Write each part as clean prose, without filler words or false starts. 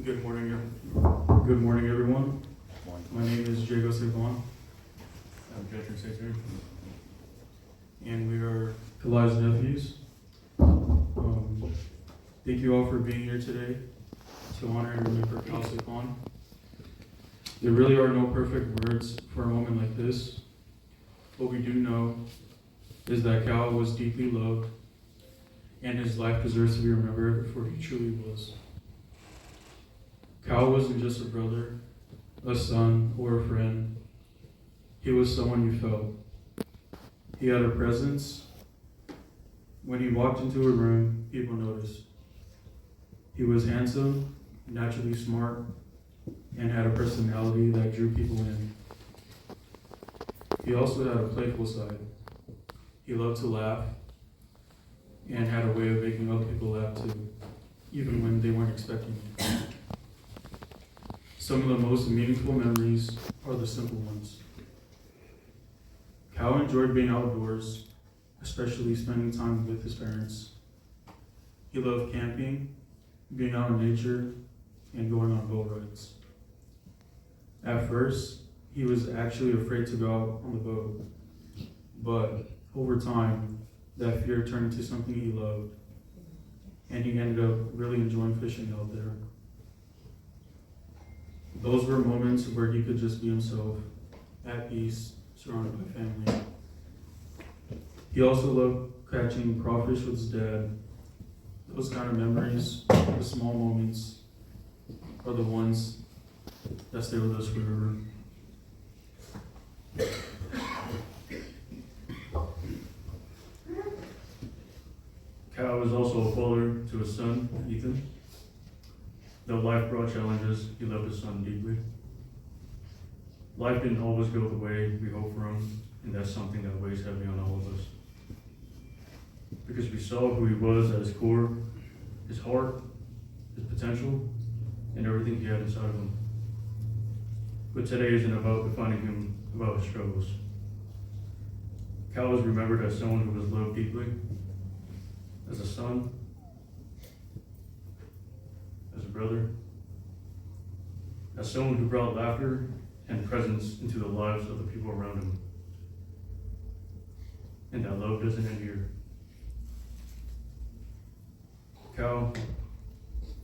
Good morning, everyone. My name is Ziouv Tin Hungh. I'm Jeffrey Sater, and we are Eli's nephews. Thank you all for being here today to honor and remember Cal Hungh. There really are no perfect words for a moment like this. What we do know is that Cal was deeply loved, and his life deserves to be remembered for who he truly was. Cal wasn't just a brother, a son, or a friend. He was someone you felt. He had a presence. When he walked into a room, people noticed. He was handsome, naturally smart, and had a personality that drew people in. He also had a playful side. He loved to laugh and had a way of making other people laugh too, even when they weren't expecting it. Some of the most meaningful memories are the simple ones. Cal enjoyed being outdoors, especially spending time with his parents. He loved camping, being out in nature, and going on boat rides. At first, he was actually afraid to go out on the boat, but over time, that fear turned into something he loved, and he ended up really enjoying fishing out there. Those were moments where he could just be himself, at peace, surrounded by family. He also loved catching crawfish with his dad. Those kind of memories, the small moments, are the ones that stay with us forever. Cal was also a father to his son, Ethan. Though life brought challenges, he loved his son deeply. Life didn't always go the way we hoped for him, and that's something that weighs heavy on all of us. Because we saw who he was at his core, his heart, his potential, and everything he had inside of him. But today isn't about defining him about his struggles. Cal was remembered as someone who was loved deeply, as a son, as a brother, as someone who brought laughter and presence into the lives of the people around him. And that love doesn't end here. Cal,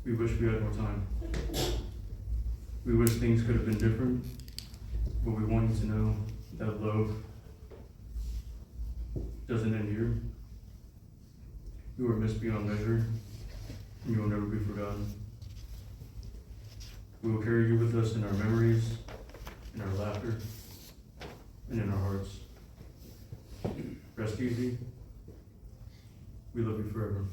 we wish we had more time. We wish things could have been different, but we want you to know that love doesn't end here. You are missed beyond measure, and you will never be forgotten. We will carry you with us in our memories, in our laughter, and in our hearts. Rest easy. We love you forever.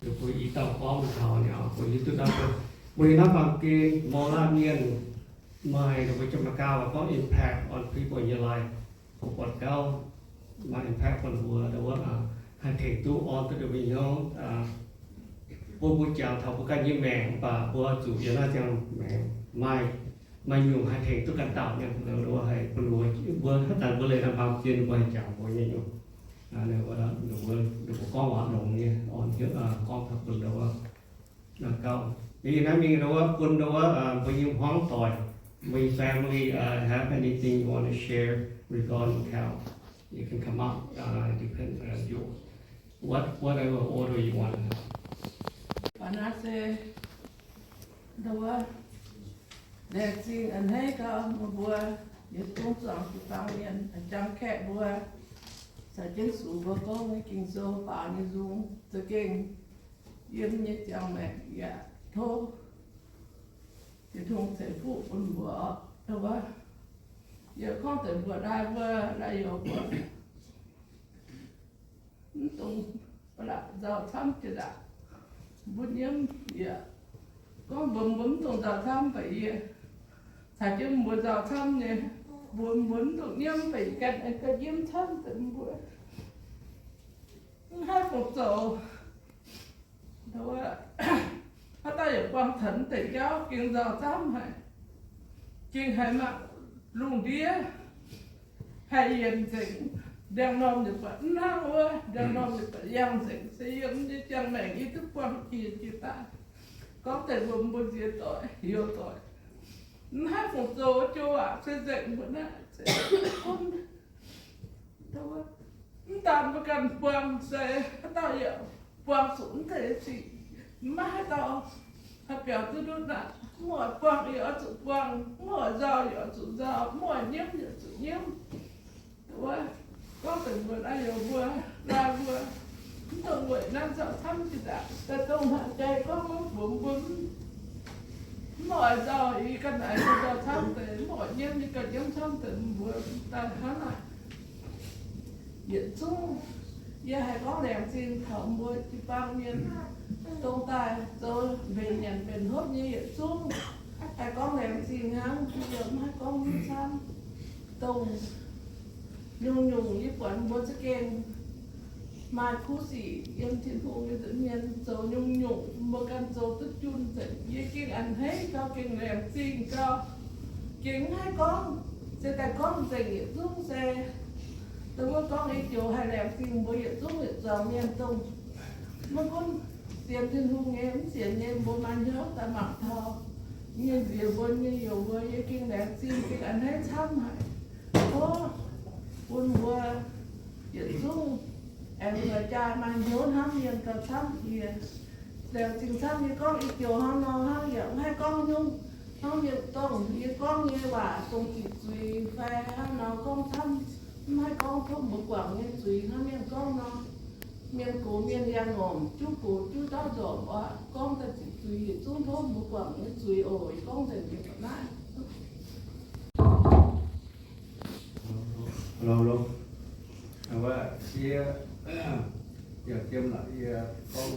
Vì tàu có một thảo nhỏ của như tôi đã vì nó bằng cái mô la miên mời được với trong cao và có impact on people in your life của quận cao mà impact on vừa đó là hành thể tu on tới được với nhau bố chào thảo của các như mẹ và bố chủ yếu là chàng mẹ mai nhiều hành thể tu căn tạo nhận được đó hay con bố hết tàn bố lên làm bao tiền bố chào bố như nhau nếu đó được con hoạt động như on trước con thật được đâu là cao vì nói mình đâu quân đâu với những hoang tỏi we family have anything you want to share regarding Cal you can come up depends on you whatever order you want. Panase đâu để xin anh hay có một bữa để cũng chọn cái tao liền trong kẹt bữa sẽ chính số bữa có mấy kinh số bảo như dùng từ kinh yếm như chồng mẹ dạ thôi thì không thể phụ con bữa đâu giờ không thể bữa đây rồi bữa tung là giàu thăm chứ đã buồn yếm dạ con bấm tung giàu thăm phải thà chứ muốn giàu thăm này buồn tụng yếm phải cái yếm thăm tận bữa hai một giờ đâu ta有光thần tự giáo kiên giàu thăm hay kiên hay mà luôn đĩa hay yên tĩnh đang nom được vẫn năng ơi đang nom được vẫn giang tĩnh xây dựng như chẳng mẹ ý thức quan kia ta có thể vừa một gì tội hiểu tội hai một số cho ạ xây dựng bữa nay không đâu tạm với cần quang sẽ tao hiểu quang xuống thế chỉ mai tao hạt biểu tư đốt nặng mỗi quang hiểu chữ quang mỗi giàu hiểu chữ giàu mỗi nhiễm hiểu chữ nhiễm đúng không có thể vừa đã hiểu vừa ra vừa tôi người đang sợ thăm thì đã ta tông hạ chay có một bụng bún mọi giờ ý cái này giờ thăm tới mọi nhân như cái giống thăm tới vừa ta hắn này điện chung giờ hay có đèn xin thở mùi thì bao nhiêu tông tài rồi về nhận về hốt như điện chung hay có đèn xin hắn giờ hay có như xăm tông nhung nhung như quán bún sẽ kèn mai khu sĩ em thiên phụ như tự nhiên dầu nhung nhung một căn dầu tức chun dậy với cái ăn hết cho cái lèm xin cho kính hai con sẽ tại con dạy nghĩa dung xe tôi có con ấy chiều hai lèm xin với nghĩa dung nghĩa giờ miền tông một con tiền thiên hùng em xiển em bố mang nhớ ta mặc thọ như nhiều vốn như nhiều với cái lèm xin cái ăn hết xăm hại có buồn vừa nghĩa dung em người cha mang vốn ham hiền tập thăm hiền đều trình thăm như con ý kiểu ham nó ham hiểu hai con nhung không hiểu tổng như con như bà cùng chỉ tùy về ham nó con thăm hai con không một quảng như tùy ham miền con nó miền cố miền giang ngồm chú cố chú đó rồi con ta chỉ tùy chú không một quảng như tùy ổi con thành việc lại lâu và chia giờ tiêm lại con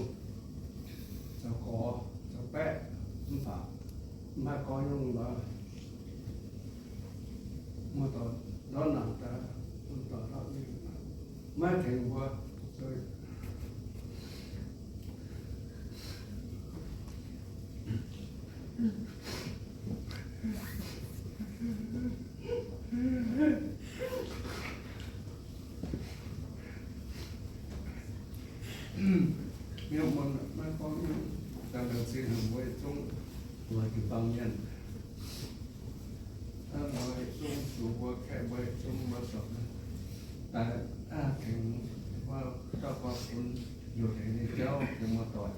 cháu có cháu bé không phải mai có nhưng mà một tuần đó là ta một tuần đó đi mai thành qua rồi nhiều món mai có những ta được xin hưởng với chung với cái bằng nhân ta nói chung chủ của kẻ với chung mà sọc ta thànhว่าเจ้าก็คุณอยู่ในเจ้าจะมาต่อย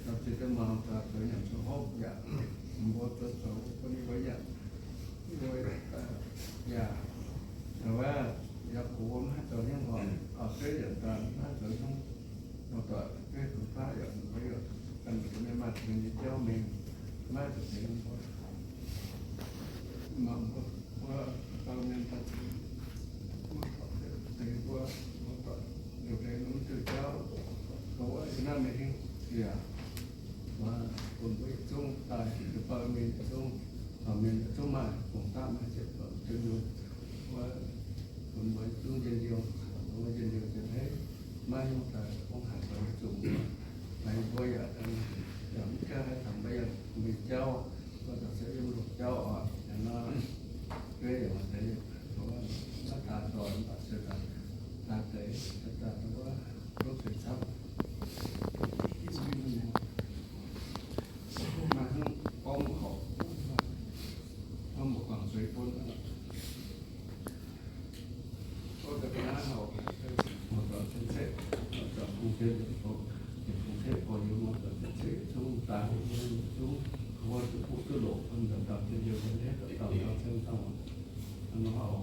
เราจะมาต่อตัวอย่างสมบูรณ์อย่างบทตัวสองคนนี้ไว้อย่างโดยอย่างแต่ว่าอยากกูว่าให้ตัวนี้ก่อนเอาเรื่องอย่างการให้ตัวต้องมาต่อเรื่องสุขภาพอย่างไว้กันไม่มาถึงเจ้าเมงมาถึงเองว่ามันว่าเราเนี่ยตัดมาต่อแต่ว่าđiều đấy nó từ cháu có cái năm này thì mà cùng với chung tại được vợ mình chung ở mình chung mà cùng ta mà sẽ vợ chung luôn và cùng với chung dân điều cùng với dân điều như thế mai không phải không hẳn là chung này bây giờ giảm cái thằng bây giờ mình cháu và ta sẽ dùng được cháu ở nó cái để mà thấy nó thả rồi nó sẽ ta thấy ta nói có thể sao mà không có một họ không một khoảng suy vốn có được lá họ một đoạn chân sẽ một đoạn cung thế có cung thế có những một đoạn chân sẽ chúng ta chúng qua sự phụ tư độ phân đoạn tập trên nhiều vấn đề tập tập theo chân xong nó họ